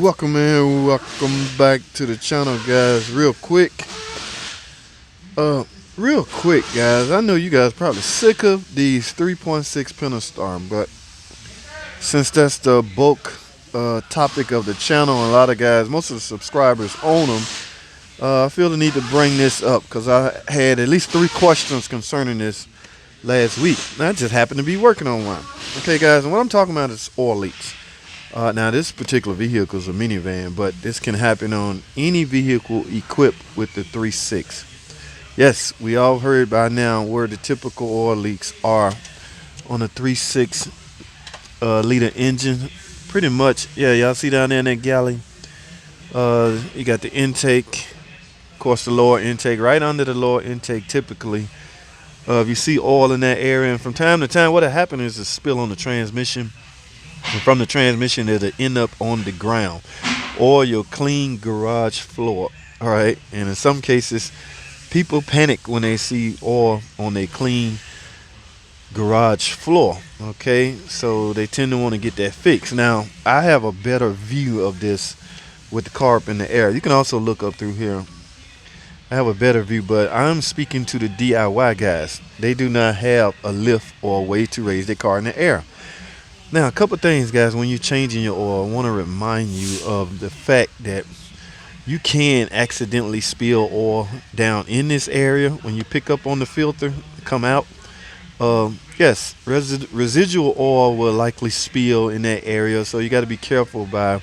Welcome in, welcome back to the channel, guys. Real quick, guys. I know you guys probably sick of these 3.6 Pentastar, but since that's the bulk topic of the channel, and a lot of guys, most of the subscribers own them, I feel the need to bring this up because I had at least 3 questions concerning this last week. And I just happened to be working on one. Okay, guys, and what I'm talking about is oil leaks. Now, this particular vehicle is a minivan, but this can happen on any vehicle equipped with the 3.6. Yes, we all heard by now where the typical oil leaks are on a 3.6 liter engine. Pretty much, yeah, y'all see down there in that galley, you got the intake, of course the lower intake. Right under the lower intake, typically, if you see oil in that area, and from time to time, what will happen is a spill on the transmission. And from the transmission, it'll end up on the ground or your clean garage floor. All right. And in some cases, people panic when they see oil on their clean garage floor. Okay. So they tend to want to get that fixed. Now, I have a better view of this with the car up in the air. You can also look up through here. I have a better view, but I'm speaking to the DIY guys. They do not have a lift or a way to raise their car in the air. Now, a couple things, guys, when you're changing your oil, I want to remind you of the fact that you can accidentally spill oil down in this area when you pick up on the filter, come out. Yes, residual oil will likely spill in that area, so you got to be careful by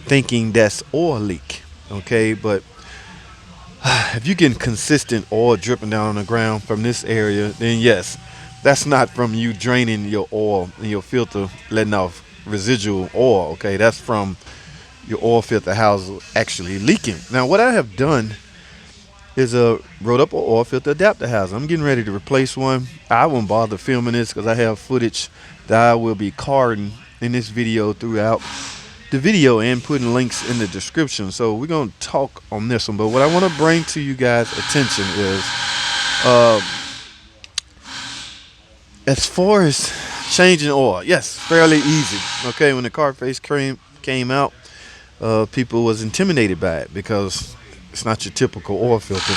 thinking that's oil leak, okay? But if you're getting consistent oil dripping down on the ground from this area, then yes, that's not from you draining your oil and your filter letting off residual oil, okay? That's from your oil filter housing actually leaking. Now, what I have done is wrote up an oil filter adapter housing. I'm getting ready to replace one. I won't bother filming this because I have footage that I will be carding in this video throughout the video and putting links in the description. So we're going to talk on this one. But what I want to bring to you guys' attention is as far as changing oil, yes, fairly easy. Okay, when the Carface came out, people was intimidated by it because it's not your typical oil filter.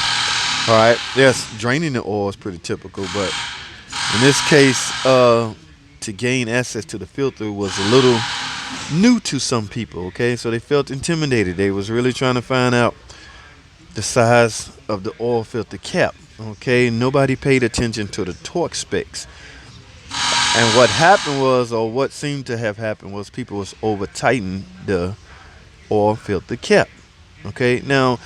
All right, yes, draining the oil is pretty typical, but in this case, to gain access to the filter was a little new to some people. Okay, so they felt intimidated. They was really trying to find out the size of the oil filter cap. Okay, nobody paid attention to the torque specs. And what happened was, or what seemed to have happened was, people was over tightening the oil filter cap. Okay, now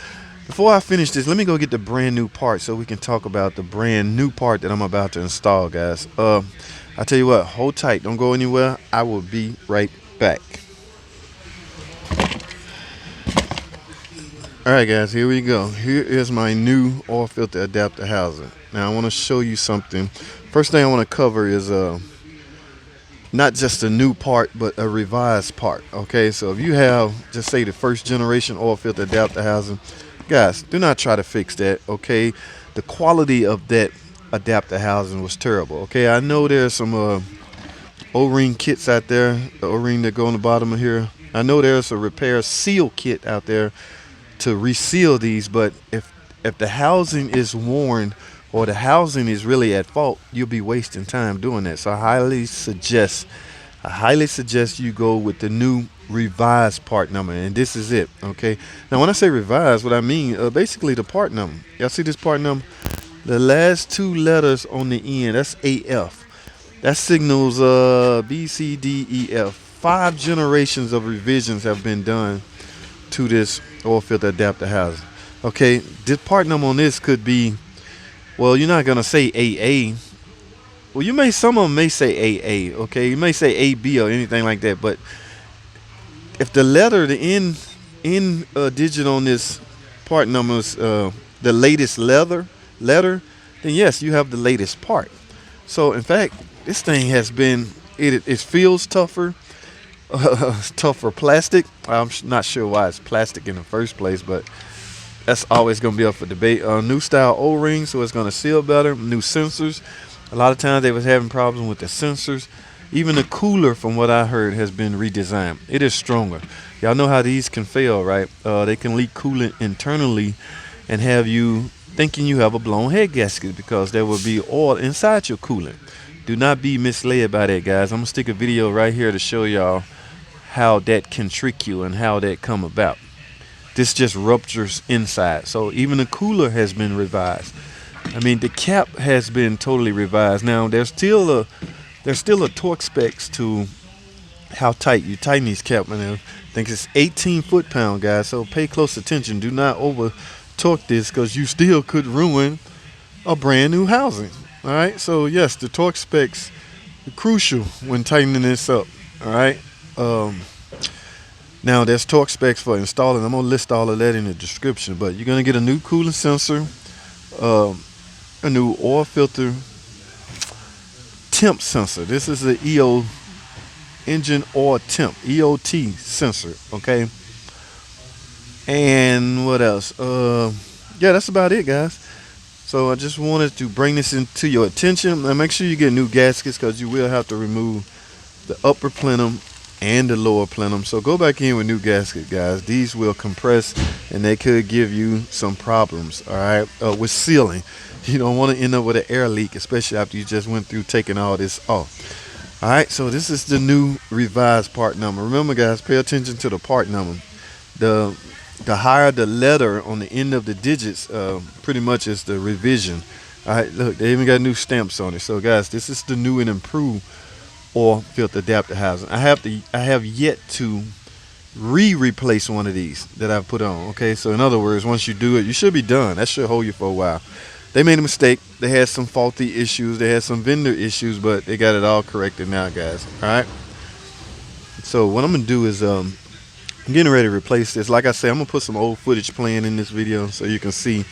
before I finish this, let me go get the brand new part so we can talk about the brand new part that I'm about to install, guys. I tell you what, hold tight, don't go anywhere. I will be right back. All right, guys, here we go. Here is my new oil filter adapter housing. Now I want to show you something. First thing I want to cover is not just a new part, but a revised part. Okay, so if you have, just say, the first generation oil filter adapter housing, guys, do not try to fix that. Okay, the quality of that adapter housing was terrible. Okay, I know there's some O-ring kits out there, the O-ring that go on the bottom of here. I know there's a repair seal kit out there to reseal these, but if the housing is worn or the housing is really at fault, you'll be wasting time doing that. So I highly suggest you go with the new revised part number, and this is it. Okay, now when I say revised, what I mean, basically the part number. Y'all see this part number? The last 2 letters on the end, that's AF. That signals B, C, D, E, F. 5 generations of revisions have been done to this oil filter adapter housing. Okay, this part number on this could be, well, you're not gonna say AA. Well, some of them may say AA. Okay, you may say AB or anything like that. But if the letter, the end digit on this part number is the latest letter, then yes, you have the latest part. So in fact, this thing has been, it feels tougher, tougher plastic. I'm not sure why it's plastic in the first place, but that's always going to be up for debate. New style O-ring, so it's going to seal better. New sensors. A lot of times they was having problems with the sensors. Even the cooler, from what I heard, has been redesigned. It is stronger. Y'all know how these can fail, right? They can leak coolant internally and have you thinking you have a blown head gasket because there will be oil inside your coolant. Do not be misled by that, guys. I'm gonna stick a video right here to show y'all how that can trick you and how that come about. This just ruptures inside. So even the cooler has been revised. I mean, the cap has been totally revised. Now there's still a torque specs to how tight you tighten these cap. And I think it's 18 foot-pound, guys. So pay close attention. Do not over torque this because you still could ruin a brand new housing. All right. So yes, the torque specs are crucial when tightening this up. All right. Now there's torque specs for installing. I'm gonna list all of that in the description. But you're gonna get a new coolant sensor, a new oil filter, temp sensor. This is the engine oil temp, EOT sensor. Okay. And what else? Yeah, that's about it, guys. So I just wanted to bring this into your attention. Now make sure you get new gaskets because you will have to remove the upper plenum and the lower plenum. So go back in with new gasket, guys. These will compress and they could give you some problems. All right, with sealing. You don't want to end up with an air leak, especially after you just went through taking all this off. All right, so this is the new revised part number. Remember, guys, pay attention to the part number. The higher the letter on the end of the digits, pretty much is the revision. All right, look, they even got new stamps on it. So, guys, this is the new and improved oil filter adapter housing. I have yet to replace one of these that I've put on. Okay, so in other words, once you do it, you should be done. That should hold you for a while. They made a mistake. They had some faulty issues. They had some vendor issues, but they got it all corrected now, guys. All right. So what I'm gonna do is I'm getting ready to replace this. Like I said, I'm gonna put some old footage playing in this video so you can see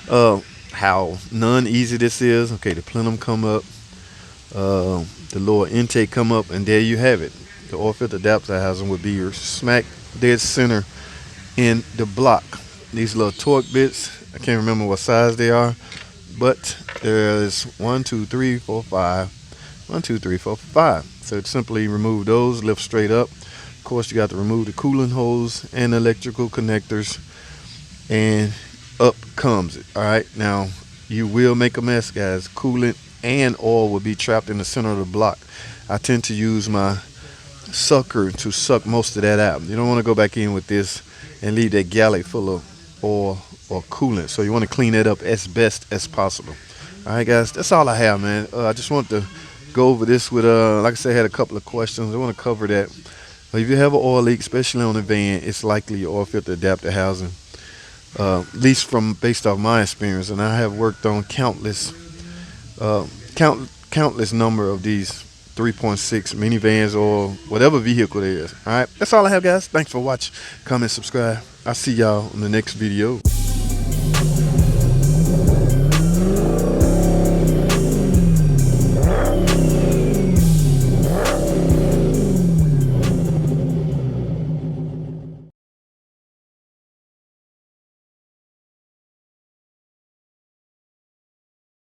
how non-easy this is. Okay, the plenum come up, the lower intake come up, and there you have it. The oil filter adapter housing would be your smack dead center in the block. These little torque bits, I can't remember what size they are, but there's 1, 2, 3, 4, 5. 1, 2, 3, 4, 5. So simply remove those, lift straight up. Of course, you got to remove the coolant hose and electrical connectors, and up comes it. All right, now you will make a mess, guys. Coolant and oil will be trapped in the center of the block. I tend to use my sucker to suck most of that out. You don't want to go back in with this and leave that galley full of oil or coolant. So you want to clean it up as best as possible. All right, guys, that's all I have, man. I just want to go over this with like I said, I had a couple of questions. I want to cover that. But if you have an oil leak, especially on a van, it's likely your oil filter adapter housing. At least from based off my experience, and I have worked on countless number of these 3.6 minivans or whatever vehicle it is. All right, that's all I have, guys. Thanks for watching. Comment, subscribe. I'll see y'all in the next video.